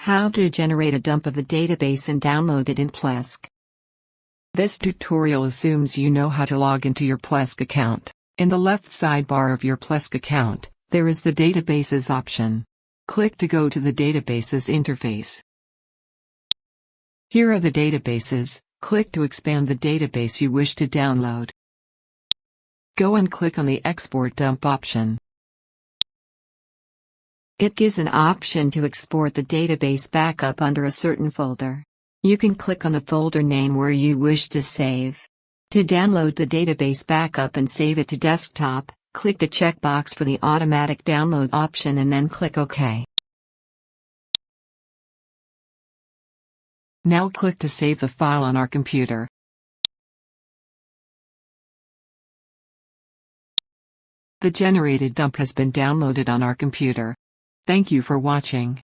How to generate a dump of the database and download it in Plesk. This tutorial assumes you know how to log into your Plesk account. In the left sidebar of your Plesk account, there is the Databases option. Click to go to the Databases interface. Here are the databases. Click to expand the database you wish to download. Go and click on the Export Dump option. It gives an option to export the database backup under a certain folder. You can click on the folder name where you wish to save. To download the database backup and save it to desktop, click the checkbox for the automatic download option and then click OK. Now click to save the file on our computer. The generated dump has been downloaded on our computer. Thank you for watching.